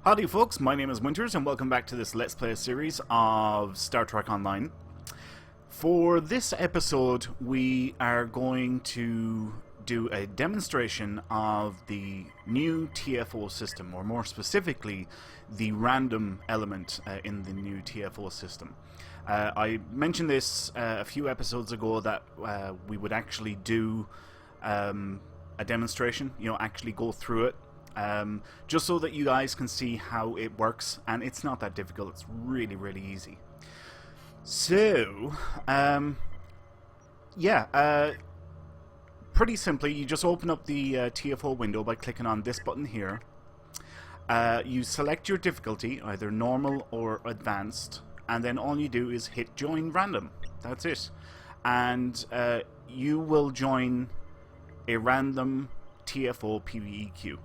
Howdy folks, my name is Winters and welcome back to this Let's Play series of Star Trek Online. For this episode we are going to do a demonstration of the new TFO system, or more specifically the random element in the new TFO system. I mentioned this a few episodes ago that we would actually do a demonstration, actually go through it. Just so that you guys can see how it works, and it's not that difficult, it's really easy. So, pretty simply, you just open up the TFO window by clicking on this button here. You select your difficulty, either normal or advanced, and then all you do is hit join random. That's it. And you will join a random TFO PvE queue.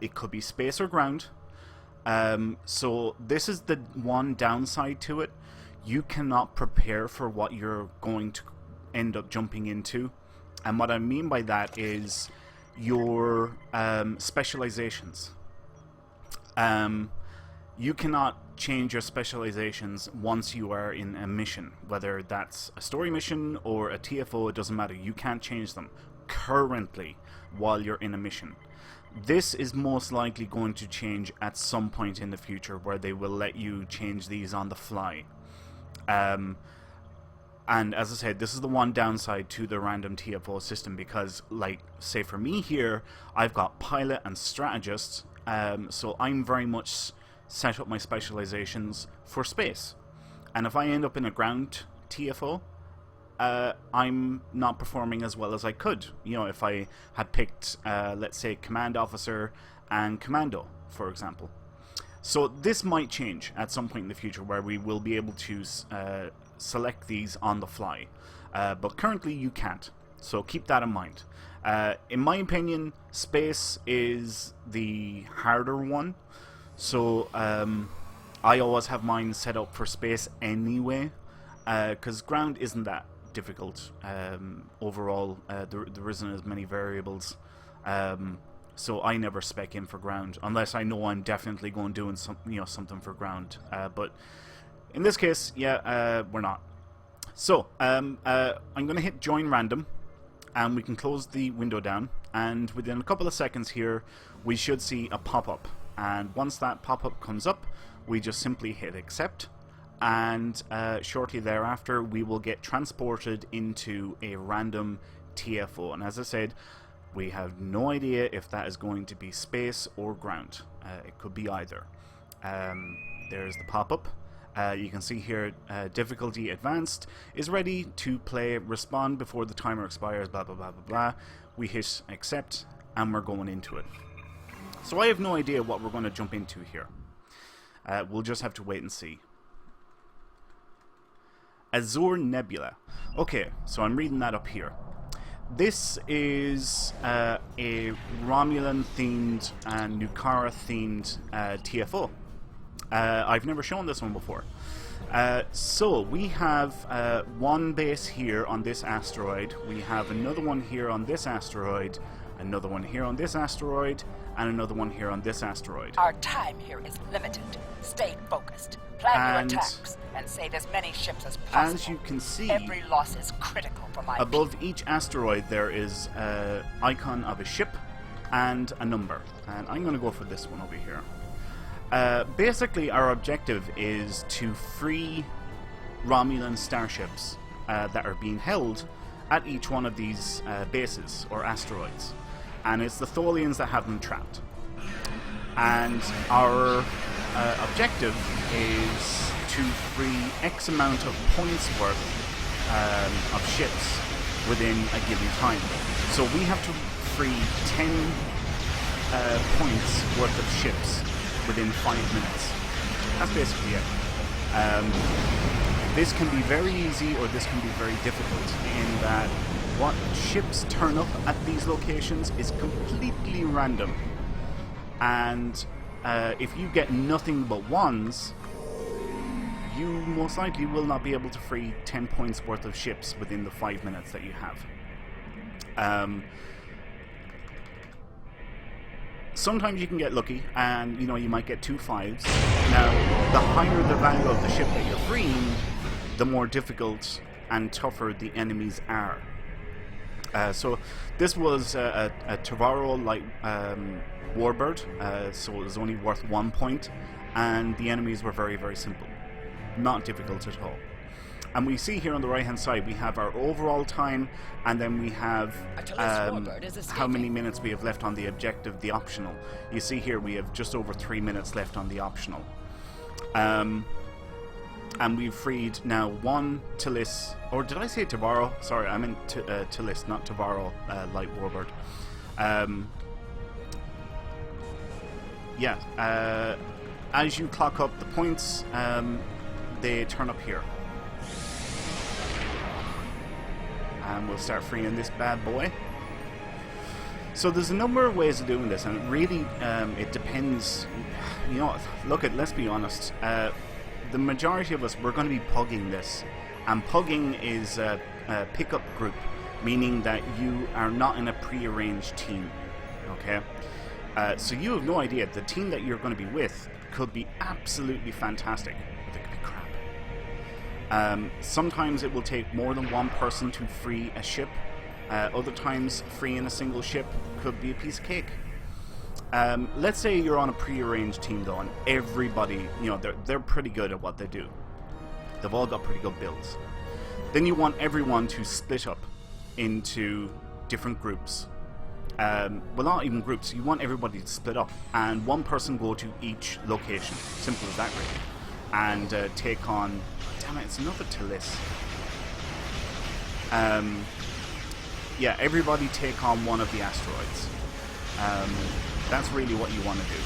It could be space or ground. So this is the one downside to it. You cannot prepare for what you're going to end up jumping into. And what I mean by that is your specializations. You cannot change your specializations once you are in a mission. Whether that's a story mission or a TFO, it doesn't matter. You can't change them currently while you're in a mission. This is most likely going to change at some point in the future, where they will let you change these on the fly. And as I said, this is the one downside to the random TFO system, because, like, say for me here, I've got pilot and strategist, so I'm very much set up my specializations for space. And if I end up in a ground TFO, I'm not performing as well as I could. If I had picked, let's say, Command Officer and Commando, for example. So this might change at some point in the future, where we will be able to select these on the fly. But currently you can't, so keep that in mind. In my opinion, space is the harder one. So I always have mine set up for space anyway, because ground isn't that difficult overall. There isn't as many variables, so I never spec in for ground unless I know I'm definitely going doing something for ground. But in this case, we're not. So I'm going to hit join random, and we can close the window down. And within a couple of seconds here, we should see a pop-up. And once that pop-up comes up, we just simply hit accept. And shortly thereafter we will get transported into a random TFO. And as I said, we have no idea if that is going to be space or ground. It could be either. There's the pop-up. You can see here, difficulty advanced is ready to play, respond before the timer expires, blah blah blah blah blah. We hit accept and we're going into it. So I have no idea what we're going to jump into here. We'll just have to wait and see. Azure Nebula. Okay, so I'm reading that up here. This is a Romulan-themed and Nukara-themed TFO. I've never shown this one before. So we have one base here on this asteroid. We have another one here on this asteroid. Another one here on this asteroid. And another one here on this asteroid. Our time here is limited. Stay focused. Plan your attacks and save as many ships as possible. As you can see, every loss is critical for my above each asteroid there is an icon of a ship and a number. And I'm going to go for this one over here. Basically, our objective is to free Romulan starships that are being held at each one of these bases or asteroids. And it's the Tholians that have them trapped. And our objective is to free X amount of points worth of ships within a given time. So we have to free 10 points worth of ships within 5 minutes. That's basically it. This can be very easy, or this can be very difficult, in that what ships turn up at these locations is completely random. And if you get nothing but ones, you most likely will not be able to free 10 points worth of ships within the 5 minutes that you have. sometimes you can get lucky, and you know, you might get 2 5s. Now, the higher the value of the ship that you're freeing, the more difficult and tougher the enemies are. So this was a Tavaro light warbird, so it was only worth 1 point, and the enemies were very, very simple, not difficult at all. And we see here on the right hand side we have our overall time, and then we have how many minutes we have left on the objective, the optional. You see here we have just over 3 minutes left on the optional. And we've freed now 1 Talis, or did I say Tavaro? Sorry, I meant Talis, not Tavaro light warbird. As you clock up the points, they turn up here. And we'll start freeing this bad boy. So there's a number of ways of doing this, and really it depends. You know, let's be honest. The majority of us, we're going to be pugging this, and pugging is a pickup group, meaning that you are not in a pre-arranged team. Okay, so you have no idea. The team that you're going to be with could be absolutely fantastic, but they could be crap. Sometimes it will take more than 1 person to free a ship. Other times, freeing a single ship could be a piece of cake. Let's say you're on a pre-arranged team though, and everybody, you know, they're pretty good at what they do. They've all got pretty good builds. Then you want everyone to split up into different groups. Well, not even groups. You want everybody to split up, and 1 person go to each location. Simple as that, really. And take on. Damn it! It's another Talis. Yeah, everybody take on 1 of the asteroids. That's really what you want to do.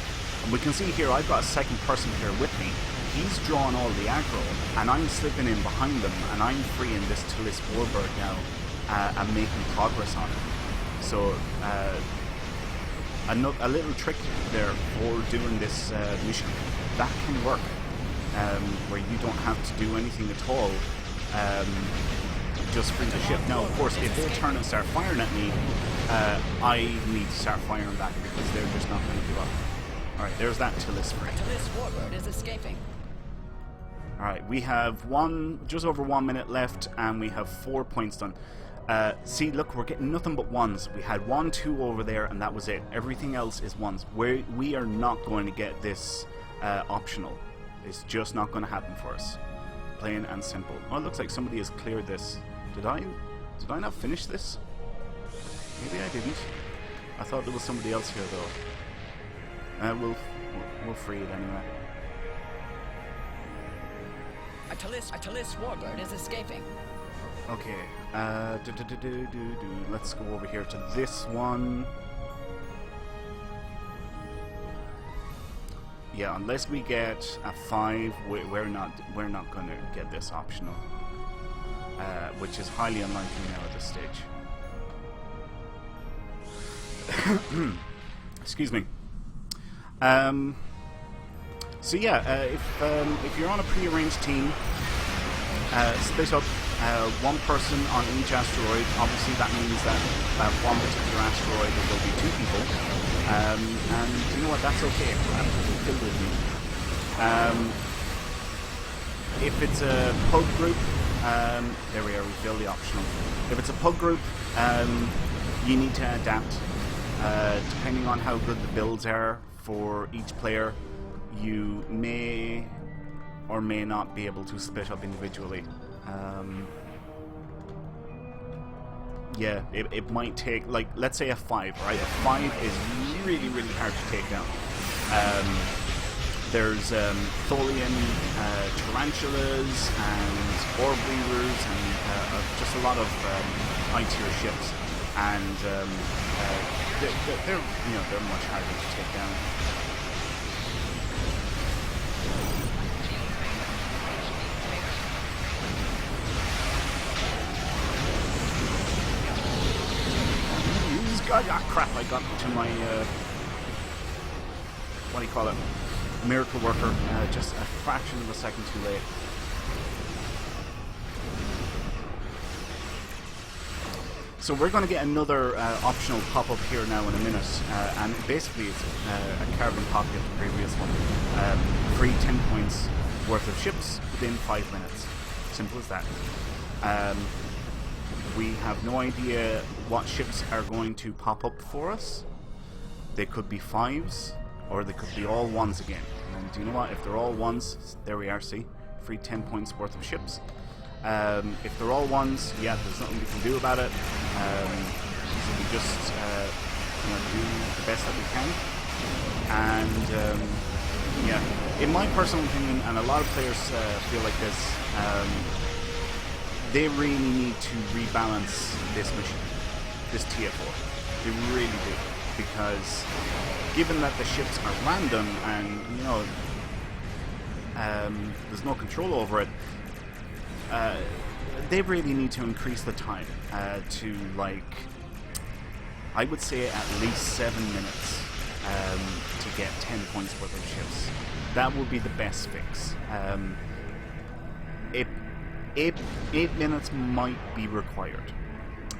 And we can see here, I've got a second person here with me. He's drawn all the aggro, and I'm slipping in behind them, and I'm freeing this Talis warbird now, and making progress on it. So, a little trick there for doing this mission. That can work, where you don't have to do anything at all. Just free the ship. Now, of course, if they turn and start firing at me, I need to start firing back, because they're just not going to give up. Alright, there's that Talis free. Talis warbird is escaping. Alright, we have just over 1 minute left, and we have 4 points done. See, look, we're getting nothing but 1s. We had 1, 2 over there, and that was it. Everything else is 1s. We are not going to get this optional. It's just not going to happen for us. Plain and simple. Oh, it looks like somebody has cleared this. Did I not finish this? Maybe I didn't. I thought there was somebody else here though. We'll free it anyway. A Talis warbird is escaping. Okay. Let's go over here to this one. Yeah, unless we get a 5, we're not going to get this optional, which is highly unlikely now at this stage. Excuse me. So yeah, if you're on a pre-arranged team, split up 1 person on each asteroid. Obviously, that means that one particular asteroid there will be 2 people, and you know what? That's okay. Absolutely filled with me. If it's a pug group, there we are. We fill the optional. If it's a pug group, you need to adapt. Depending on how good the builds are for each player, you may or may not be able to split up individually. Yeah, it might take, like, let's say a 5, right? A 5 is really, really hard to take down. There's Tholian tarantulas and orb weavers and just a lot of high-tier ships, and they're much harder to take down. God, ah, crap! I got to my what do you call it? Miracle worker, just a fraction of a second too late. So we're going to get another optional pop-up here now in a minute, and basically it's a carbon copy of the previous one. Free 10 points worth of ships within 5 minutes. Simple as that. We have no idea what ships are going to pop up for us. They could be 5s, or they could be all 1s again. And do you know what? If they're all 1s, there we are, see? Free 10 points worth of ships. If they're all 1s, yeah, there's nothing we can do about it. So we just do the best that we can. And yeah, in my personal opinion, and a lot of players feel like this, they really need to rebalance this mission, this TFO. They really do, because given that the ships are random and there's no control over it, they really need to increase the time to, like, I would say at least 7 minutes to get 10 points worth of ships. That would be the best fix. 8 minutes might be required,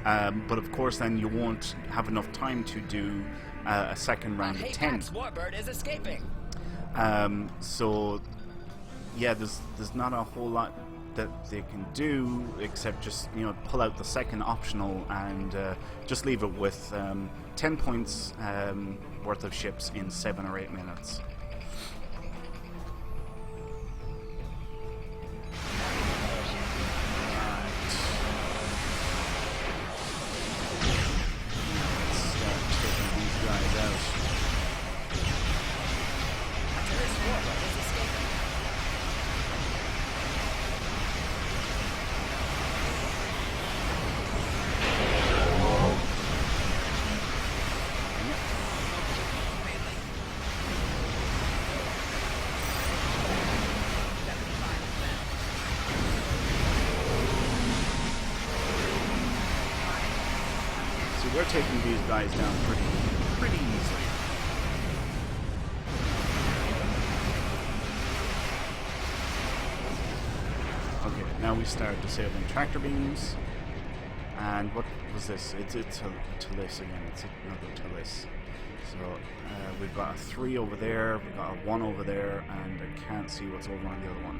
but of course then you won't have enough time to do a second round of 10. Warbird is escaping. So yeah, there's not a whole lot that they can do except just pull out the second optional and just leave it with 10 points worth of ships in 7 or 8 minutes. We're taking these guys down pretty easily. Okay, now we start disabling tractor beams. And what was this? It's a Talis again. It's another Talis. So we've got a 3 over there, we've got a 1 over there, and I can't see what's over on the other one.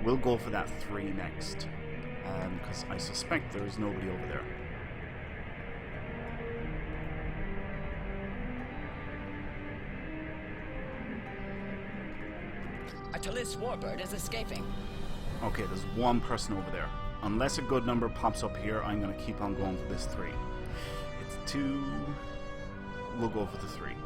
We'll go for that 3 next, because I suspect there is nobody over there. A Talis Warbird is escaping. Okay, there's 1 person over there. Unless a good number pops up here, I'm going to keep on going for this 3. It's 2. We'll go for the 3.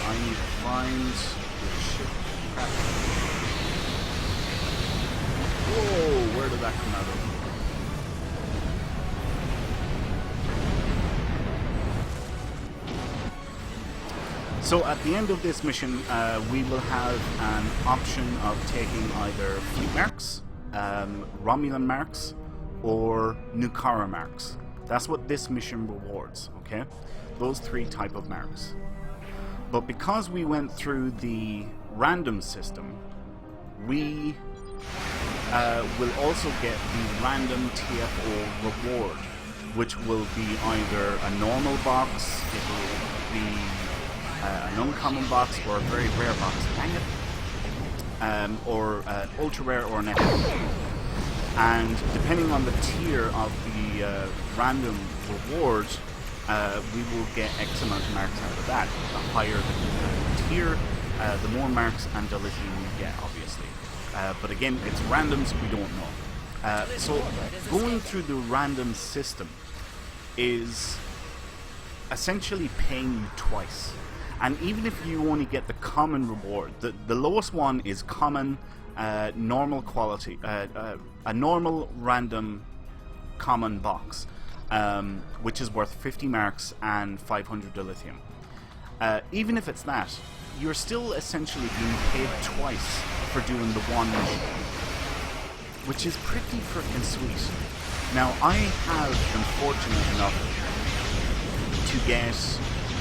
I need to find the ship. Crap. Whoa, where did that come out of? So at the end of this mission, we will have an option of taking either fleet marks, Romulan marks, or Nukara marks. That's what this mission rewards, okay? Those 3 type of marks. But because we went through the random system, we will also get the random TFO reward, which will be either a normal box, it will be an uncommon box, or a very rare box, dang it, or ultra rare or an epic. And depending on the tier of the random reward, we will get X amount of marks out of that. The higher the tier, the more marks and dilithium we get, obviously. But again, it's randoms, we don't know. So going through the random system is essentially paying you twice. And even if you only get the common reward, the lowest one is common, normal quality, a normal random common box, which is worth 50 marks and 500 dilithium. Even if it's that, you're still essentially being paid twice for doing the one mission, which is pretty freaking sweet. Now, I have been fortunate enough to get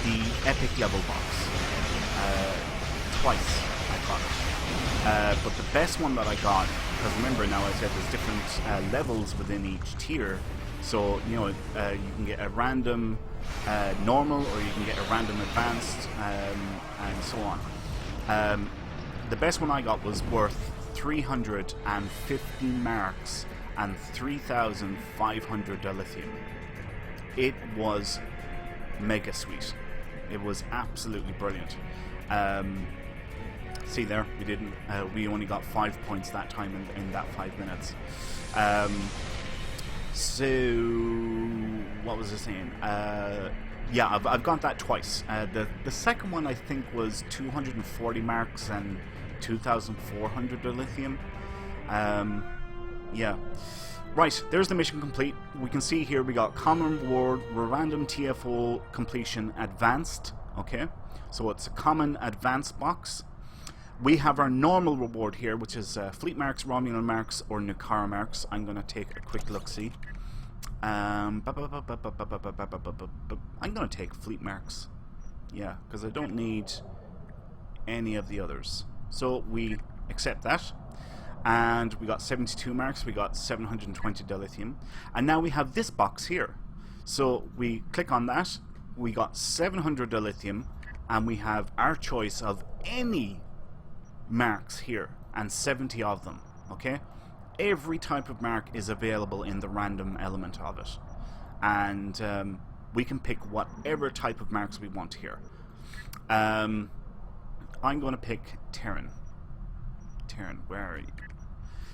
the epic level box. Twice I got it. But the best one that I got, because remember now I said there's different levels within each tier, so you know you can get a random normal, or you can get a random advanced, and so on. The best one I got was worth 350 marks and 3,500 dilithium. It was mega sweet. It was absolutely brilliant. See there, we only got 5 points that time in that 5 minutes. So what was I saying? Yeah, I've got that twice. The second one I think was 240 marks and 2,400 dilithium. Yeah. Right, there's the mission complete. We can see here we got common reward, random TFO completion advanced. Okay, so it's a common advanced box. We have our normal reward here, which is fleet marks, Romulan marks, or Nukara marks. I'm going to take a quick look-see. I'm going to take fleet marks. Yeah, because I don't need any of the others. So we accept that. And we got 72 marks, we got 720 dilithium. And now we have this box here. So we click on that, we got 700 dilithium, and we have our choice of any marks here, and 70 of them, okay? Every type of mark is available in the random element of it. And we can pick whatever type of marks we want here. I'm going to pick Terran. Terran, where are you?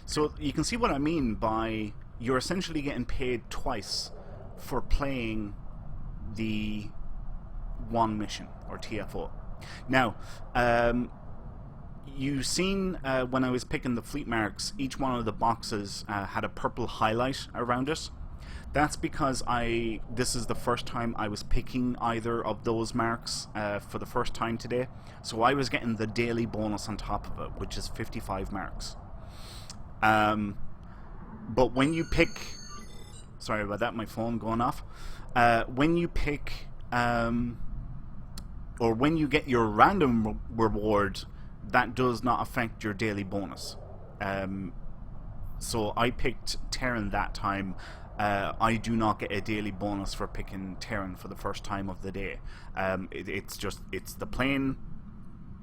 So you can see what I mean by you're essentially getting paid twice for playing the one mission, or TFO. Now, you've seen when I was picking the fleet marks, each one of the boxes had a purple highlight around it. That's because this is the first time I was picking either of those marks for the first time today. So I was getting the daily bonus on top of it, which is 55 marks. But when you pick... Sorry about that, my phone going off. When you pick... or when you get your random reward, that does not affect your daily bonus. So I picked Terran that time. I do not get a daily bonus for picking Terran for the first time of the day. It's the plain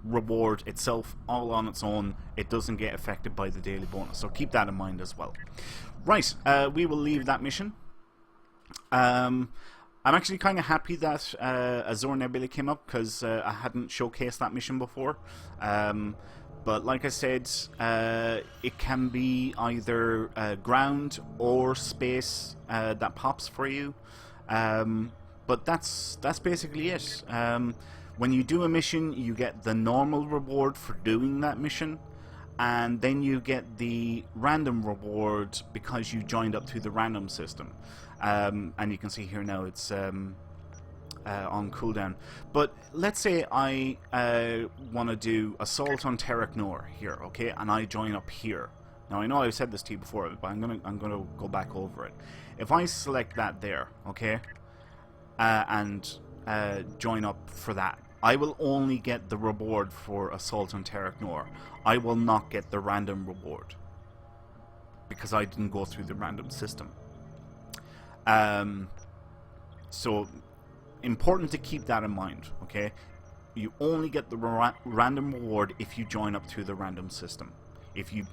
reward itself, all on its own. It doesn't get affected by the daily bonus, so keep that in mind as well. Right, we will leave that mission. I'm actually kind of happy that Azure Nebula came up, because I hadn't showcased that mission before. But like I said, it can be either ground or space that pops for you. But that's basically it. When you do a mission, you get the normal reward for doing that mission, and then you get the random reward because you joined up through the random system. And you can see here now it's on cooldown. But let's say I want to do Assault on Terek Nor here, okay, and I join up here. Now I know I've said this to you before, but I'm gonna go back over it. If I select that there, okay, and join up for that, I will only get the reward for Assault on Terek Nor. I will not get the random reward because I didn't go through the random system. So important to keep that in mind, okay? You only get the random reward if you join up through the random system. If you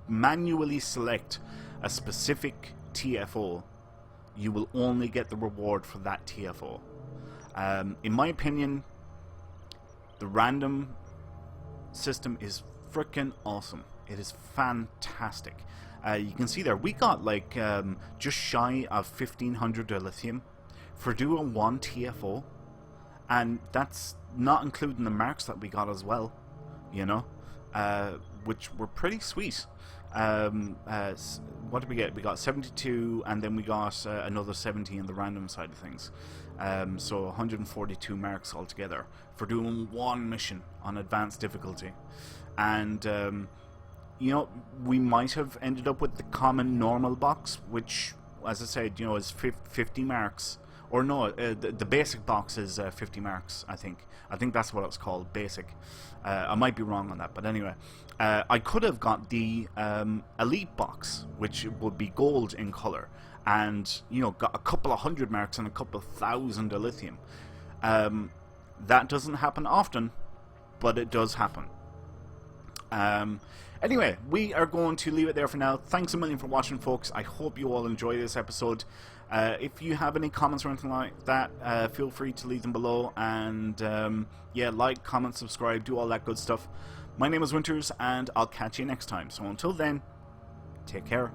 manually select a specific TFO, you will only get the reward for that TFO. In my opinion, the random system is freaking awesome. It is fantastic. You can see there, we got like just shy of 1,500 dilithium for doing one TFO, and that's not including the marks that we got as well, you know, which were pretty sweet. What did we get? We got 72, and then we got another 70 in the random side of things. So 142 marks altogether for doing one mission on advanced difficulty. And you know, we might have ended up with the common normal box, which, as I said, you know, is 50 marks or no, the basic box is 50 marks, I think. I think that's what it's called, basic. I might be wrong on that, but anyway. I could have got the elite box, which would be gold in color, and, you know, got a couple of 100 marks and a couple of 1,000 lithium. That doesn't happen often, but it does happen. Anyway, we are going to leave it there for now. Thanks a million for watching, folks. I hope you all enjoy this episode. If you have any comments or anything like that, feel free to leave them below. And yeah, like, comment, subscribe, do all that good stuff. My name is Winters, and I'll catch you next time. So until then, take care.